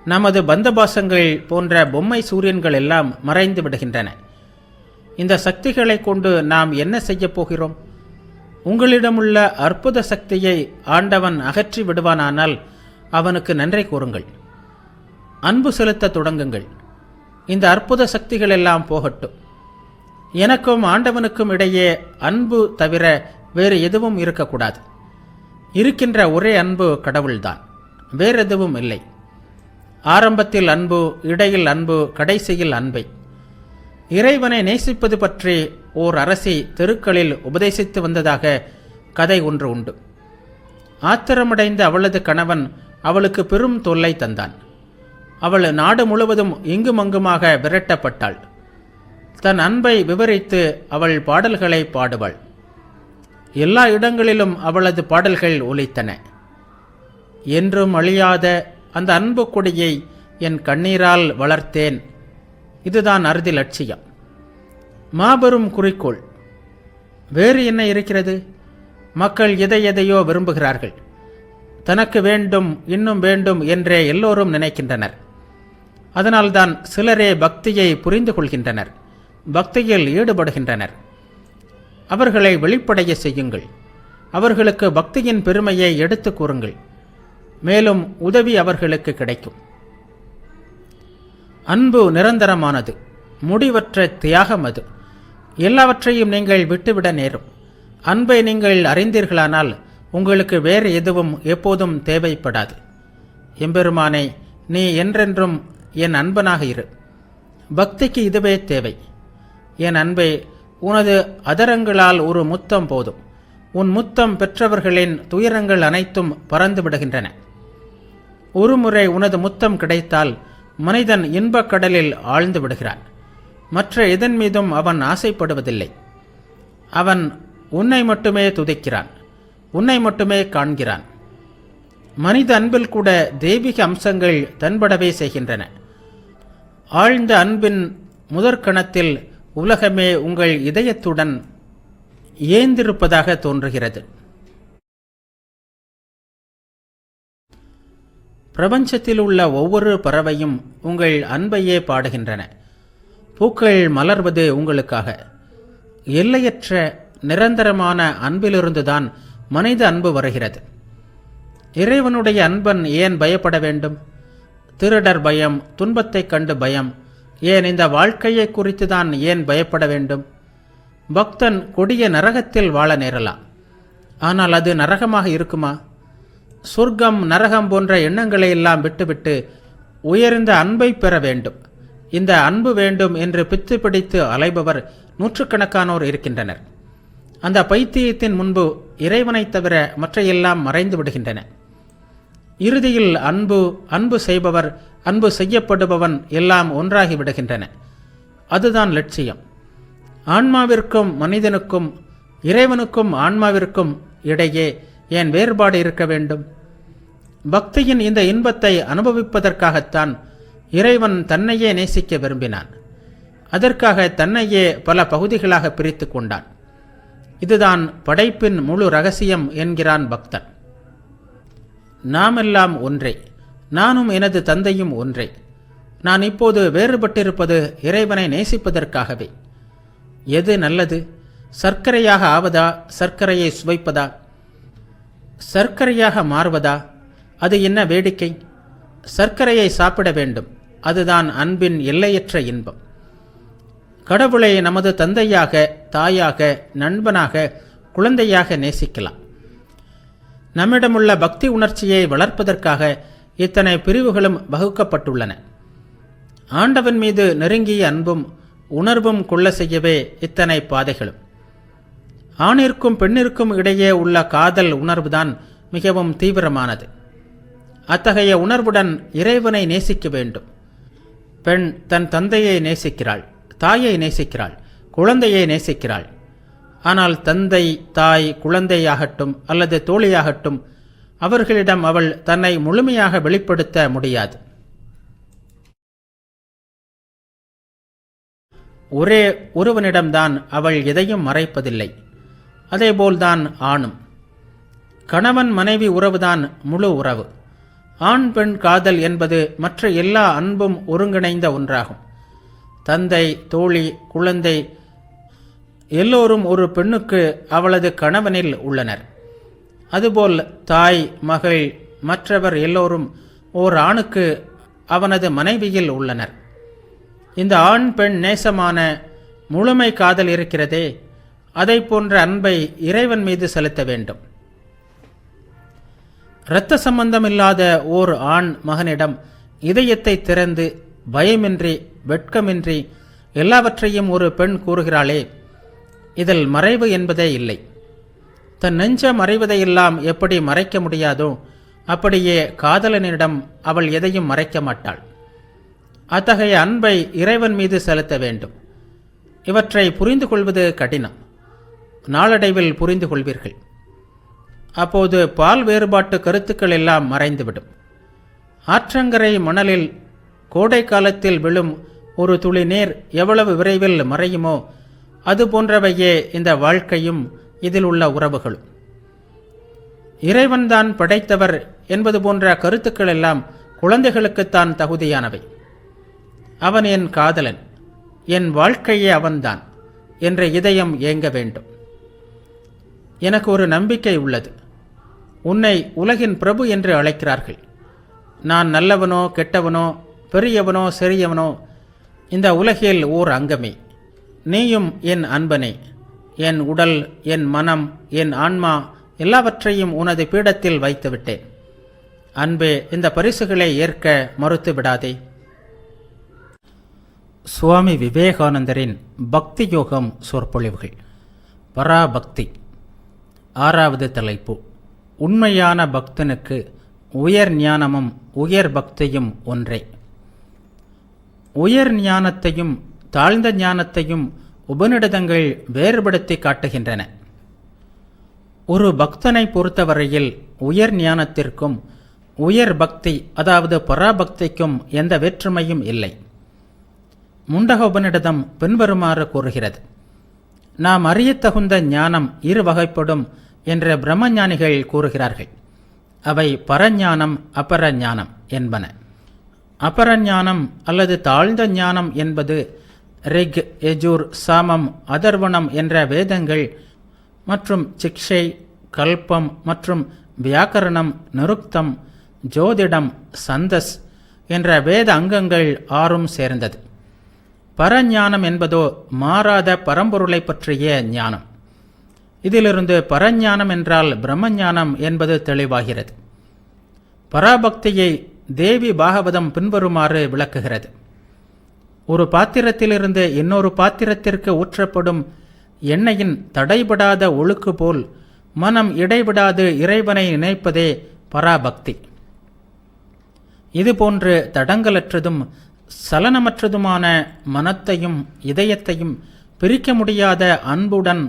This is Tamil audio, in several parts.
நமது பந்தபாசங்கள் போன்ற பொம்மை சூரியன்கள் எல்லாம் மறைந்து விடுகின்றன. இந்த சக்திகளை கொண்டு நாம் என்ன செய்யப் போகிறோம்? உங்களிடமுள்ள அற்புத சக்தியை ஆண்டவன் அகற்றி விடுவானானால் அவனுக்கு நன்றி கூறுங்கள். அன்பு செலுத்த தொடங்குங்கள். இந்த அற்புத சக்திகள் எல்லாம் போகட்டும். எனக்கும் ஆண்டவனுக்கும் இடையே அன்பு தவிர வேறு எதுவும் இருக்கக்கூடாது. இருக்கின்ற ஒரே அன்பு கடவுள்தான், வேறெதுவும் இல்லை. ஆரம்பத்தில் அன்பு, இடையில் அன்பு, கடைசியில் அன்பை. இறைவனை நேசிப்பது பற்றி ஓர் அரசி தெருக்களில் உபதேசித்து வந்ததாக கதை ஒன்று உண்டு. ஆத்திரமடைந்த அவளது கணவன் அவளுக்கு பெரும் தொல்லை தந்தான். அவள் நாடு முழுவதும் இங்குமங்குமாக விரட்டப்பட்டாள். தன் அன்பை விவரித்து அவள் பாடல்களை பாடுவாள். எல்லா இடங்களிலும் அவளது பாடல்கள் ஒலித்தன. என்றும் அழியாத அந்த அன்பு கொடியை என் கண்ணீரால் வளர்த்தேன். இதுதான் அறுதி லட்சியம், மாபெரும் குறிக்கோள். வேறு என்ன இருக்கிறது? மக்கள் எதையோ விரும்புகிறார்கள். தனக்கு வேண்டும், இன்னும் வேண்டும் என்றே எல்லோரும் நினைக்கின்றனர். அதனால்தான் சிலரே பக்தியை புரிந்து கொள்கின்றனர், பக்தியில் ஈடுபடுகின்றனர். அவர்களை வெளிப்படைய செய்யுங்கள். அவர்களுக்கு பக்தியின் பெருமையை எடுத்து கூறுங்கள். மேலும் உதவி அவர்களுக்கு கிடைக்கும். அன்பு நிரந்தரமானது, முடிவற்ற தியாகம். அது எல்லாவற்றையும் நீங்கள் விட்டுவிட நேரும். அன்பை நீங்கள் அறிந்தீர்களானால் உங்களுக்கு வேறு எதுவும் எப்போதும் தேவைப்படாது. எம்பெருமானே, நீ என்றென்றும் என் அன்பனாக இரு. பக்திக்கு இதுவே தேவை. என் அன்பே, உனது அதரங்களால் ஒரு முத்தம் போதும். உன் முத்தம் பெற்றவர்களின் துயரங்கள் அனைத்தும் பறந்து விடுகின்றன. ஒருமுறை உனது முத்தம் கிடைத்தால் மனிதன் இன்பக் கடலில் ஆழ்ந்து விடுகிறான். மற்ற எதன் மீதும் அவன் ஆசைப்படுவதில்லை. அவன் உன்னை மட்டுமே துதிக்கிறான், உன்னை மட்டுமே காண்கிறான். மனித அன்பில் கூட தெய்வீக அம்சங்கள் தென்படவே செய்கின்றன. ஆழ்ந்த அன்பின் முதற்கணத்தில் உலகமே உங்கள் இதயத்துடன் ஏந்திருப்பதாக தோன்றுகிறது. பிரபஞ்சத்தில் உள்ள ஒவ்வொரு பறவையும் உங்கள் அன்பையே பாடுகின்றன. பூக்கள் மலர்வது உங்களுக்காக. எல்லையற்ற நிரந்தரமான அன்பிலிருந்துதான் மனித அன்பு வருகிறது. இறைவனுடைய அன்பன் ஏன் பயப்பட வேண்டும்? திருடர் பயம், துன்பத்தைக் கண்டு பயம், ஏன் இந்த வாழ்க்கையை குறித்துதான் ஏன் பயப்பட வேண்டும்? பக்தன் கொடிய நரகத்தில் வாழ நேரலாம். ஆனால் அது நரகமாக இருக்குமா? சொர்க்கம், நரகம் போன்ற எண்ணங்களை எல்லாம் விட்டுவிட்டு உயர்ந்த அன்பை பெற வேண்டும். இந்த அன்பு வேண்டும் என்று பித்து பிடித்து அலைபவர் நூற்றுக்கணக்கானோர் இருக்கின்றனர். அந்த பைத்தியத்தின் முன்பு இறைவனை தவிர மற்ற எல்லாம் மறைந்து விடுகின்றன. இறுதியில் அன்பு செய்பவர், அன்பு செய்யப்படுபவன் எல்லாம் ஒன்றாகி விடுகின்றன. அதுதான் லட்சியம். ஆன்மாவிற்கும் மனிதனுக்கும், இறைவனுக்கும் ஆன்மாவிற்கும் இடையே ஏன் வேறுபாடு இருக்க வேண்டும்? பக்தியின் இந்த இன்பத்தை அனுபவிப்பதற்காகத்தான் இறைவன் தன்னையே நேசிக்க விரும்பினான். அதற்காக தன்னையே பல பகுதிகளாக பிரித்து கொண்டான். இதுதான் படைப்பின் முழு ரகசியம் என்கிறான் பக்தன். நாமெல்லாம் ஒன்றே, நானும் எனது தந்தையும் ஒன்றே. நான் இப்போது வேறுபட்டிருப்பது இறைவனை நேசிப்பதற்காகவே. எது நல்லது? சர்க்கரையாக ஆவதா, சர்க்கரையை சுவைப்பதா? சர்க்கரையாக மாறுவதா? அது என்ன வேடிக்கை! சர்க்கரையை சாப்பிட வேண்டும். அதுதான் அன்பின் எல்லையற்ற இன்பம். கடவுளை நமது தந்தையாக, தாயாக, நண்பனாக, குழந்தையாக நேசிக்கலாம். நம்மிடமுள்ள பக்தி உணர்ச்சியை வளர்ப்பதற்காக இத்தனை பிரிவுகளும் வகுக்கப்பட்டுள்ளன. ஆண்டவன் மீது நெருங்கிய அன்பும் உணர்வும் கொள்ள செய்யவே இத்தனை பாதைகளும். ஆணிற்கும் பெண்ணிற்கும் இடையே உள்ள காதல் உணர்வுதான் மிகவும் தீவிரமானது. அத்தகைய உணர்வுடன் இறைவனை நேசிக்க வேண்டும். பெண் தன் தந்தையை நேசிக்கிறாள், தாயை நேசிக்கிறாள், குழந்தையை நேசிக்கிறாள். ஆனால் தந்தை, தாய், குழந்தையாகட்டும் அல்லது தோழியாகட்டும், அவர்களிடம் அவள் தன்னை முழுமையாக வெளிப்படுத்த முடியாது. ஒரே ஒருவனிடம்தான் அவள் எதையும் மறைப்பதில்லை. அதேபோல்தான் ஆணும். கணவன் மனைவி உறவுதான் முழு உறவு. ஆண் பெண் காதல் என்பது மற்ற எல்லா அன்பும் ஒருங்கிணைந்த ஒன்றாகும். தந்தை, தோழி, குழந்தை எல்லோரும் ஒரு பெண்ணுக்கு அவளது கணவனில் உள்ளனர். அதுபோல் தாய், மகள், மற்றவர் எல்லோரும் ஓர் ஆணுக்கு அவனது மனைவியில் உள்ளனர். இந்த ஆண் பெண் நேசமான முழுமை காதல் இருக்கிறதே, அதை போன்ற அன்பை இறைவன் மீது செலுத்த வேண்டும். இரத்த சம்பந்தமில்லாத ஓர் ஆண் மகனிடம் இதயத்தை திறந்து பயமின்றி வெட்கமின்றி எல்லாவற்றையும் ஒரு பெண் கூறுகிறாளே, இதில் மறைவு என்பதே இல்லை. தன் நெஞ்சம் மறைவதையெல்லாம் எப்படி மறைக்க முடியாதோ அப்படியே காதலனிடம் அவள் எதையும் மறைக்க மாட்டாள். அத்தகைய அன்பை இறைவன் மீது செலுத்த வேண்டும். இவற்றை புரிந்து கொள்வது கடினம். நாளடைவில் புரிந்து கொள்வீர்கள். அப்போது பால் வேறுபாட்டு கருத்துக்கள் எல்லாம் மறைந்துவிடும். ஆற்றங்கரை மணலில் கோடை காலத்தில் விழும் ஒரு துளி நீர் எவ்வளவு விரைவில் மறையுமோ அது போன்றவையே இந்த வாழ்க்கையும் இதில் உள்ள உறவுகளும். இறைவன்தான் படைத்தவர் என்பது போன்ற கருத்துக்கள் எல்லாம் குழந்தைகளுக்குத்தான் தகுதியானவை. அவன் என் காதலன், என் வாழ்க்கையே அவன்தான் என்ற இதயம் ஏங்க வேண்டும். எனக்கு ஒரு நம்பிக்கை உள்ளது. உன்னை உலகின் பிரபு என்று அழைக்கிறார்கள். நான் நல்லவனோ கெட்டவனோ பெரியவனோ சிறியவனோ இந்த உலகில் ஓர் அங்கமே. நீயும் என் அன்பனே. என் உடல், என் மனம், என் ஆன்மா எல்லாவற்றையும் உனது பீடத்தில் வைத்துவிட்டேன். அன்பே, இந்த பரிசுகளை ஏற்க மறுத்து விடாதே. சுவாமி விவேகானந்தரின் பக்தி யோகம் சொற்பொழிவுகள். பராபக்தி. 6வது தலைப்பு. உண்மையான பக்தனுக்கு உயர் ஞானமும் உயர் பக்தியும் ஒன்றே. உயர் ஞானத்தையும் தாழ்ந்த ஞானத்தையும் உபநிடதங்கள் வேறுபடுத்தி காட்டுகின்றன. ஒரு பக்தனை பொறுத்தவரையில் உயர் ஞானத்திற்கும் உயர் பக்தி அதாவது பராபக்திக்கும் எந்த வேற்றுமையும் இல்லை. முண்டக உபநிடதம் பின்வருமாறு கூறுகிறது: நாம் அறியத்தகுந்த ஞானம் இரு வகைப்படும் என்ற பிரம்மஞானிகள் கூறுகிறார்கள். அவை பரஞானம், அபரஞானம் என்பன. அபரஞானம் அல்லது தாழ்ந்த ஞானம் என்பது ரிக், யஜூர், சாமம், அதர்வணம் என்ற வேதங்கள் மற்றும் சிக்ஷை, கல்பம் மற்றும் வியாக்கரணம், நிருக்தம், ஜோதிடம், சந்தஸ் என்ற வேத அங்கங்கள் 6ம் சேர்ந்தது. பரஞானம் என்பதோ மாறாத பரம்பொருளை பற்றிய ஞானம். இதிலிருந்து பரஞானம் என்றால் பிரம்மஞானம் என்பது தெளிவாகிறது. பராபக்தியை தேவி பாகவதம் பின்வருமாறு விளக்குகிறது: ஒரு பாத்திரத்திலிருந்து இன்னொரு பாத்திரத்திற்கு ஊற்றப்படும் எண்ணெயின் தடைபடாத ஒழுக்கு போல் மனம் இடைவிடாது இறைவனை நினைப்பதே பராபக்தி. இதுபோன்று தடங்கலற்றதும் சலனமற்றதுமான மனத்தையும் இதயத்தையும் பிரிக்க முடியாத அன்புடன்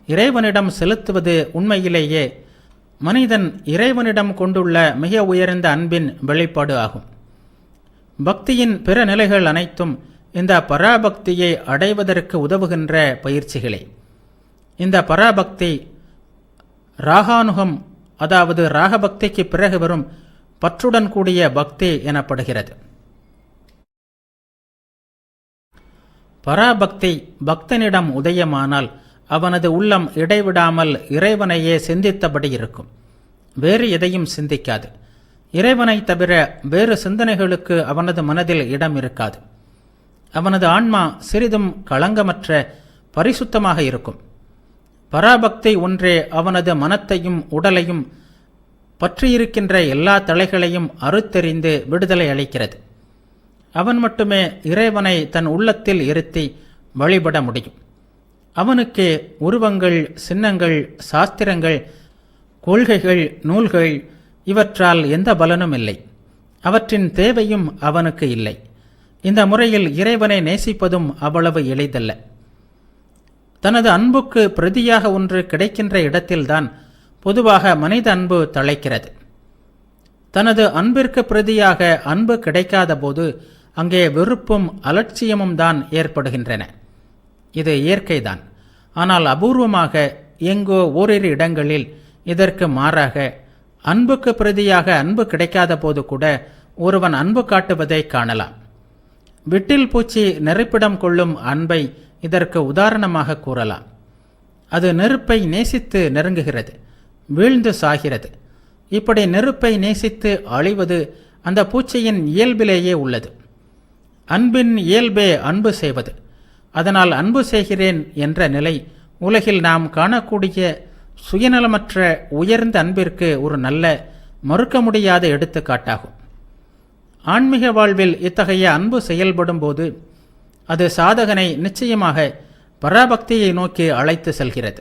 இறைவனிடம் செலுத்துவது உண்மையிலேயே மனிதன் இறைவனிடம் கொண்டுள்ள மிக உயர்ந்த அன்பின் வெளிப்பாடு ஆகும். பக்தியின் பிற நிலைகள் அனைத்தும் இந்த பராபக்தியை அடைவதற்கு உதவுகின்ற பயிற்சிகளே. இந்த பராபக்தி ராகானுகம், அதாவது ராகபக்திக்கு பிறகு வரும் பற்றுடன் கூடிய பக்தி எனப்படுகிறது. பராபக்தி பக்தனிடம் உதயமானால் அவனது உள்ளம் இடைவிடாமல் இறைவனையே சிந்தித்தபடி இருக்கும். வேறு எதையும் சிந்திக்காது. இறைவனை தவிர வேறு சிந்தனைகளுக்கு அவனது மனதில் இடம் இருக்காது. அவனது ஆன்மா சிறிதும் களங்கமற்ற பரிசுத்தமாக இருக்கும். பராபக்தி ஒன்றே அவனது மனத்தையும் உடலையும் பற்றியிருக்கின்ற எல்லா தலைகளையும் அறுத்தெறிந்து விடுதலை அளிக்கிறது. அவன் மட்டுமே இறைவனை தன் உள்ளத்தில் இருத்தி வழிபட முடியும். அவனுக்கே உருவங்கள், சின்னங்கள், சாஸ்திரங்கள், கொள்கைகள், நூல்கள் இவற்றால் எந்த பலனும் இல்லை. அவற்றின் தேவையும் அவனுக்கு இல்லை. இந்த முறையில் இறைவனை நேசிப்பதும் அவ்வளவு எளிதல்ல. தனது அன்புக்கு பிரதியாக ஒன்று கிடைக்கின்ற இடத்தில்தான் பொதுவாக மனித அன்பு தழைக்கிறது. தனது அன்பிற்கு பிரதியாக அன்பு கிடைக்காத போது அங்கே வெறுப்பும் அலட்சியமும் தான் ஏற்படுகின்றன. இது இயற்கைதான். ஆனால் அபூர்வமாக எங்கோ ஓரிரு இடங்களில் இதற்கு மாறாக அன்புக்கு பிரதியாக அன்பு கிடைக்காத போது கூட ஒருவன் அன்பு காட்டுவதை காணலாம். விட்டில் பூச்சி நெருப்பிடம் கொள்ளும் அன்பை இதற்கு உதாரணமாக கூறலாம். அது நெருப்பை நேசித்து நெருங்குகிறது, வீழ்ந்து சாகிறது. இப்படி நெருப்பை நேசித்து அழிவது அந்த பூச்சியின் இயல்பிலேயே உள்ளது. அன்பின் இயல்பே அன்பு செய்வது. அதனால் அன்பு செய்கிறேன் என்ற நிலை உலகில் நாம் காணக்கூடிய சுயநலமற்ற உயர்ந்த அன்பிற்கு ஒரு நல்ல மறுக்க முடியாத எடுத்துக்காட்டாகும். ஆன்மீக வாழ்வில் இத்தகைய அன்பு செயல்படும் போது அது சாதகனை நிச்சயமாக பராபக்தியை நோக்கி அழைத்து செல்கிறது.